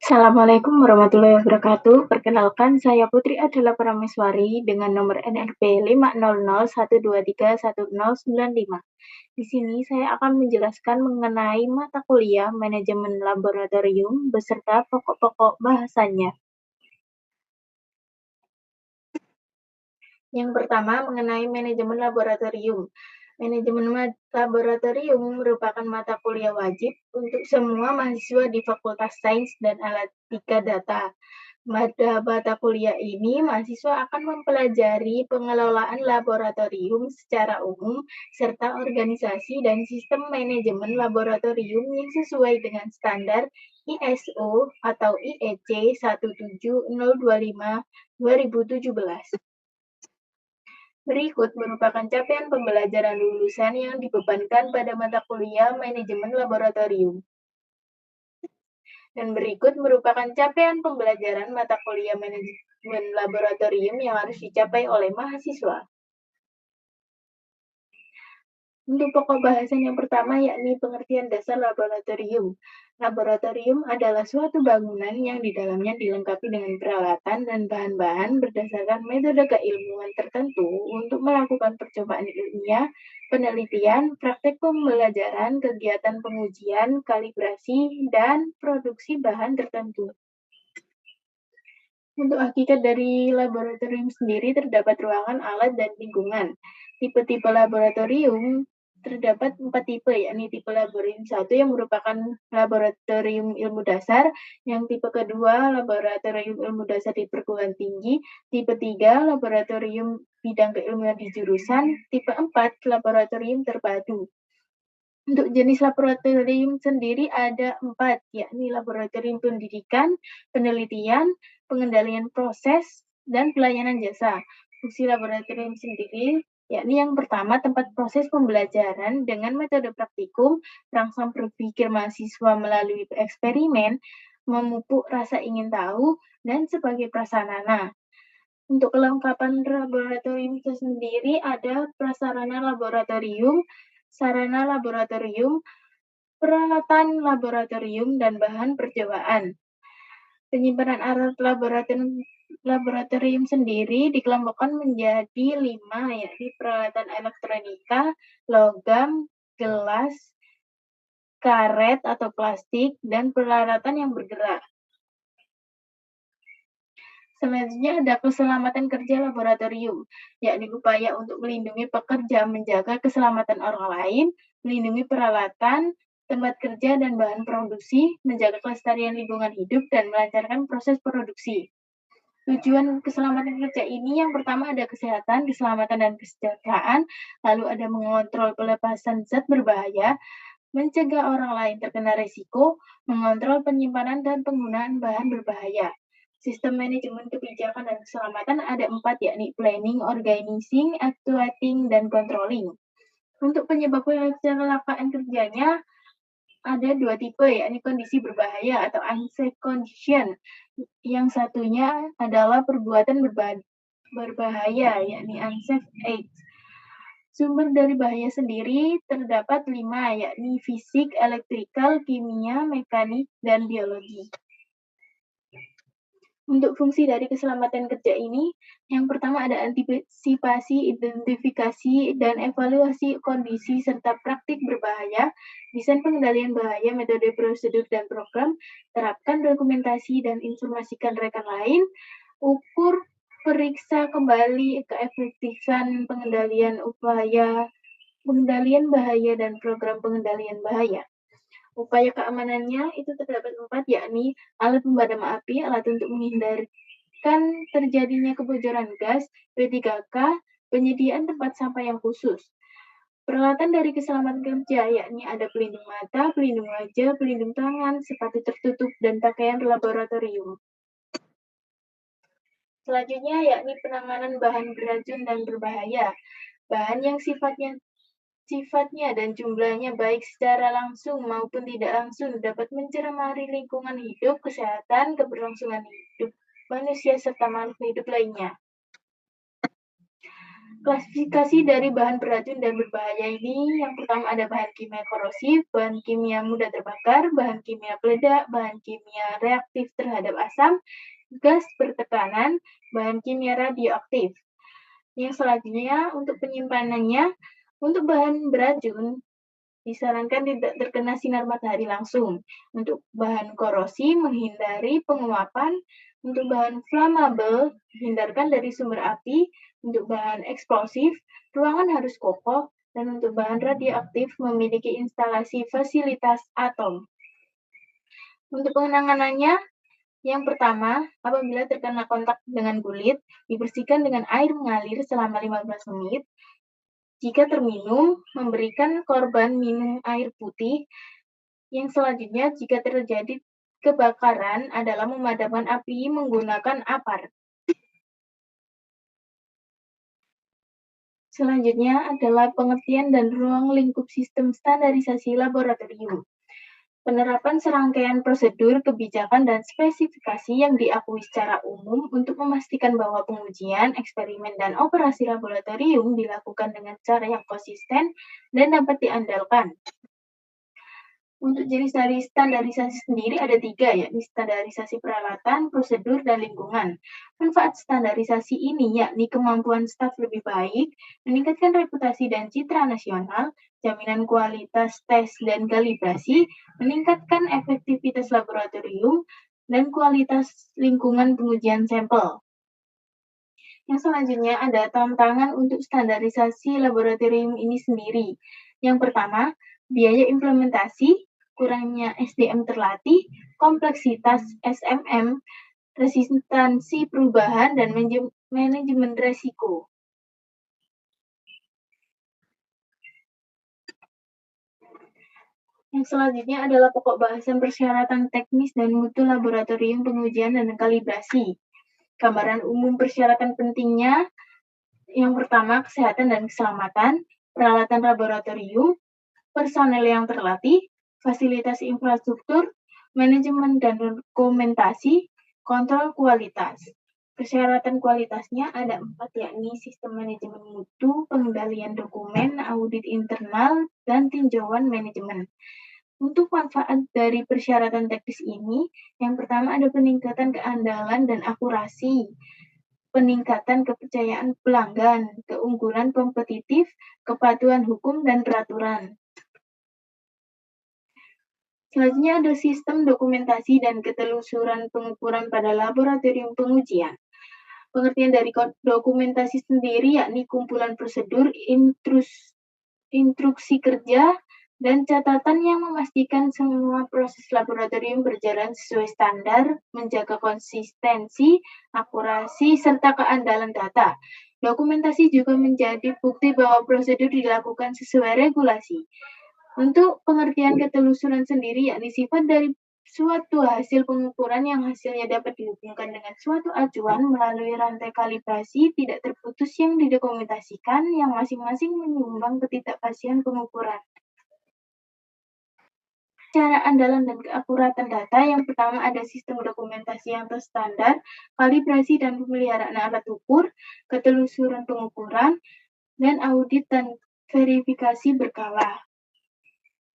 Assalamualaikum warahmatullahi wabarakatuh. Perkenalkan, saya Putri Adela Parameswari dengan nomor NRP 50012310095. Di sini saya akan menjelaskan mengenai mata kuliah manajemen laboratorium beserta pokok-pokok bahasanya. Yang pertama, mengenai manajemen laboratorium. Manajemen laboratorium merupakan mata kuliah wajib untuk semua mahasiswa di Fakultas Sains dan Analitika Data. Pada mata kuliah ini, mahasiswa akan mempelajari pengelolaan laboratorium secara umum, serta organisasi dan sistem manajemen laboratorium yang sesuai dengan standar ISO atau IEC 17025-2017. Berikut merupakan capaian pembelajaran lulusan yang dibebankan pada mata kuliah manajemen laboratorium. Dan berikut merupakan capaian pembelajaran mata kuliah manajemen laboratorium yang harus dicapai oleh mahasiswa. Untuk pokok bahasan yang pertama yakni pengertian dasar laboratorium. Laboratorium adalah suatu bangunan yang di dalamnya dilengkapi dengan peralatan dan bahan-bahan berdasarkan metode keilmuan tertentu untuk melakukan percobaan ilmiah, penelitian, praktek pembelajaran, kegiatan pengujian, kalibrasi, dan produksi bahan tertentu. Untuk hakikat dari laboratorium sendiri terdapat ruangan, alat, dan lingkungan. Tipe-tipe laboratorium terdapat 4 tipe, yakni tipe laboratorium 1 yang merupakan laboratorium ilmu dasar, yang tipe kedua laboratorium ilmu dasar di perguruan tinggi, tipe 3 laboratorium bidang keilmuan di jurusan, tipe 4 laboratorium terpadu. Untuk jenis laboratorium sendiri ada 4, yakni laboratorium pendidikan, penelitian, pengendalian proses, dan pelayanan jasa. Fungsi laboratorium sendiri yakni yang pertama tempat proses pembelajaran dengan metode praktikum, merangsang berpikir mahasiswa melalui eksperimen, memupuk rasa ingin tahu, dan sebagai prasarana. Untuk kelengkapan laboratorium itu sendiri ada prasarana laboratorium, sarana laboratorium, peralatan laboratorium, dan bahan percobaan. Penyimpanan alat laboratorium sendiri dikelompokkan menjadi 5, yakni peralatan elektronika, logam, gelas, karet atau plastik, dan peralatan yang bergerak. Selanjutnya ada keselamatan kerja laboratorium, yakni upaya untuk melindungi pekerja, menjaga keselamatan orang lain, melindungi peralatan, tempat kerja, dan bahan produksi, menjaga kelestarian lingkungan hidup, dan melancarkan proses produksi. Tujuan keselamatan kerja ini yang pertama ada kesehatan, keselamatan, dan kesejahteraan, lalu ada mengontrol pelepasan zat berbahaya, mencegah orang lain terkena risiko, mengontrol penyimpanan dan penggunaan bahan berbahaya. Sistem manajemen kebijakan dan keselamatan ada 4, yakni planning, organizing, actuating, dan controlling. Untuk penyebab kecelakaan kerjanya ada 2 tipe, yakni kondisi berbahaya atau unsafe condition. Yang satunya adalah perbuatan berbahaya, yakni unsafe acts. Sumber dari bahaya sendiri terdapat 5, yakni fisik, elektrikal, kimia, mekanik, dan biologi. Untuk fungsi dari keselamatan kerja ini, yang pertama ada antisipasi, identifikasi, dan evaluasi kondisi serta praktik berbahaya, desain pengendalian bahaya, metode, prosedur, dan program, terapkan dokumentasi dan informasikan rekan lain, ukur, periksa kembali keefektifan pengendalian bahaya, dan program pengendalian bahaya. Upaya keamanannya itu terdapat 4, yakni alat pemadam api, alat untuk menghindarkan terjadinya kebocoran gas, P3K, penyediaan tempat sampah yang khusus. Peralatan dari keselamatan kerja, yakni ada pelindung mata, pelindung wajah, pelindung tangan, sepatu tertutup, dan pakaian laboratorium. Selanjutnya, yakni penanganan bahan beracun dan berbahaya. Bahan yang sifatnya dan jumlahnya baik secara langsung maupun tidak langsung dapat mencemari lingkungan hidup, kesehatan, keberlangsungan hidup manusia, serta makhluk hidup lainnya. Klasifikasi dari bahan beracun dan berbahaya ini, yang pertama ada bahan kimia korosif, bahan kimia mudah terbakar, bahan kimia peledak, bahan kimia reaktif terhadap asam, gas bertekanan, bahan kimia radioaktif. Yang selanjutnya untuk penyimpanannya, untuk bahan beracun disarankan tidak terkena sinar matahari langsung. Untuk bahan korosi, menghindari penguapan. Untuk bahan flammable, hindarkan dari sumber api. Untuk bahan eksplosif, ruangan harus kokoh. Dan untuk bahan radioaktif, memiliki instalasi fasilitas atom. Untuk penanganannya, yang pertama, apabila terkena kontak dengan kulit, dibersihkan dengan air mengalir selama 15 menit. Jika terminum, memberikan korban minum air putih. Yang selanjutnya, jika terjadi kebakaran, adalah memadamkan api menggunakan apar. Selanjutnya adalah pengertian dan ruang lingkup sistem standarisasi laboratorium. Penerapan serangkaian prosedur, kebijakan, dan spesifikasi yang diakui secara umum untuk memastikan bahwa pengujian, eksperimen, dan operasi laboratorium dilakukan dengan cara yang konsisten dan dapat diandalkan. Untuk jenis dari standarisasi sendiri ada 3, yakni standarisasi peralatan, prosedur, dan lingkungan. Manfaat standarisasi ini yakni kemampuan staf lebih baik, meningkatkan reputasi dan citra nasional, jaminan kualitas tes dan kalibrasi, meningkatkan efektivitas laboratorium, dan kualitas lingkungan pengujian sampel. Yang selanjutnya ada tantangan untuk standarisasi laboratorium ini sendiri. Yang pertama, biaya implementasi, kurangnya SDM terlatih, kompleksitas SMM, resistansi perubahan, dan manajemen resiko. Yang selanjutnya adalah pokok bahasan persyaratan teknis dan mutu laboratorium pengujian dan kalibrasi. Gambaran umum persyaratan pentingnya, yang pertama, kesehatan dan keselamatan, peralatan laboratorium, personel yang terlatih, fasilitas infrastruktur, manajemen dan dokumentasi, kontrol kualitas. Persyaratan kualitasnya ada 4, yakni sistem manajemen mutu, pengendalian dokumen, audit internal, dan tinjauan manajemen. Untuk manfaat dari persyaratan teknis ini, yang pertama ada peningkatan keandalan dan akurasi, peningkatan kepercayaan pelanggan, keunggulan kompetitif, kepatuhan hukum dan peraturan. Selanjutnya ada sistem dokumentasi dan ketelusuran pengukuran pada laboratorium pengujian. Pengertian dari dokumentasi sendiri yakni kumpulan prosedur, instruksi kerja, dan catatan yang memastikan semua proses laboratorium berjalan sesuai standar, menjaga konsistensi, akurasi, serta keandalan data. Dokumentasi juga menjadi bukti bahwa prosedur dilakukan sesuai regulasi. Untuk pengertian ketelusuran sendiri, yakni sifat dari suatu hasil pengukuran yang hasilnya dapat dihubungkan dengan suatu acuan melalui rantai kalibrasi tidak terputus yang didokumentasikan yang masing-masing menyumbang ketidakpastian pengukuran. Cara andalan dan keakuratan data, yang pertama ada sistem dokumentasi yang terstandar, kalibrasi dan pemeliharaan alat ukur, ketelusuran pengukuran, dan audit dan verifikasi berkala.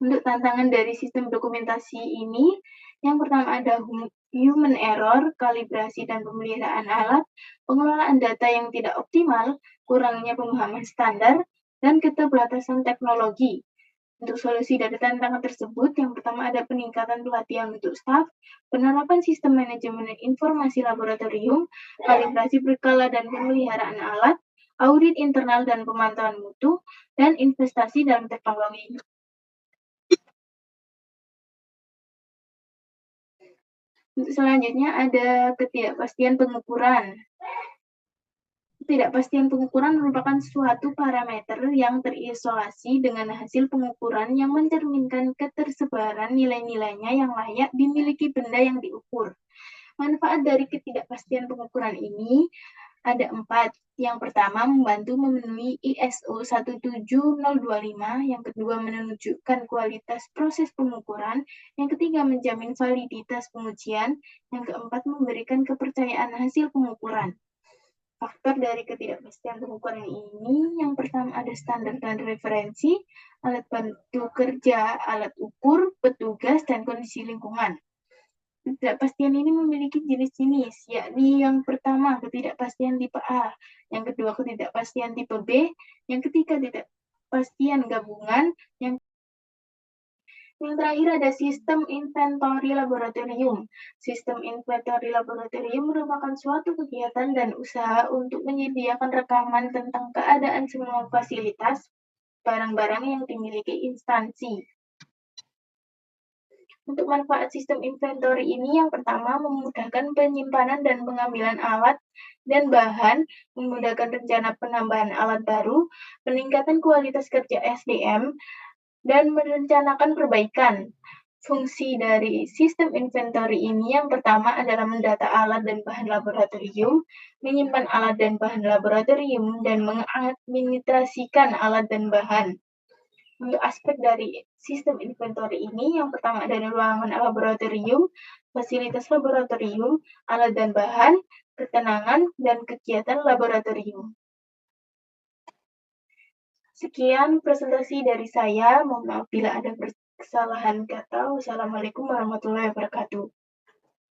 Untuk tantangan dari sistem dokumentasi ini, yang pertama ada human error, kalibrasi dan pemeliharaan alat, pengelolaan data yang tidak optimal, kurangnya pemahaman standar, dan keterbatasan teknologi. Untuk solusi dari tantangan tersebut, yang pertama ada peningkatan pelatihan untuk staf, penerapan sistem manajemen informasi laboratorium, kalibrasi berkala dan pemeliharaan alat, audit internal dan pemantauan mutu, dan investasi dalam teknologi. Selanjutnya ada ketidakpastian pengukuran. Ketidakpastian pengukuran merupakan suatu parameter yang terisolasi dengan hasil pengukuran yang mencerminkan ketersebaran nilai-nilainya yang layak dimiliki benda yang diukur. Manfaat dari ketidakpastian pengukuran ini ada 4. Yang pertama, membantu memenuhi ISO 17025. Yang kedua, menunjukkan kualitas proses pengukuran. Yang ketiga, menjamin validitas pengujian. Yang keempat, memberikan kepercayaan hasil pengukuran. Faktor dari ketidakpastian pengukuran ini, yang pertama ada standar dan referensi, alat bantu kerja, alat ukur, petugas, dan kondisi lingkungan. Ketidakpastian ini memiliki jenis-jenis, yakni yang pertama ketidakpastian tipe A, yang kedua ketidakpastian tipe B, yang ketiga ketidakpastian gabungan, yang terakhir ada sistem inventory laboratorium. Sistem inventory laboratorium merupakan suatu kegiatan dan usaha untuk menyediakan rekaman tentang keadaan semua fasilitas barang-barang yang dimiliki instansi. Untuk manfaat sistem inventory ini, yang pertama memudahkan penyimpanan dan pengambilan alat dan bahan, memudahkan rencana penambahan alat baru, peningkatan kualitas kerja SDM, dan merencanakan perbaikan. Fungsi dari sistem inventory ini yang pertama adalah mendata alat dan bahan laboratorium, menyimpan alat dan bahan laboratorium, dan mengadministrasikan alat dan bahan. Untuk aspek dari sistem inventory ini, yang pertama adalah ruangan laboratorium, fasilitas laboratorium, alat dan bahan, ketenangan, dan kegiatan laboratorium. Sekian presentasi dari saya. Mohon maaf bila ada kesalahan kata. Wassalamualaikum warahmatullahi wabarakatuh.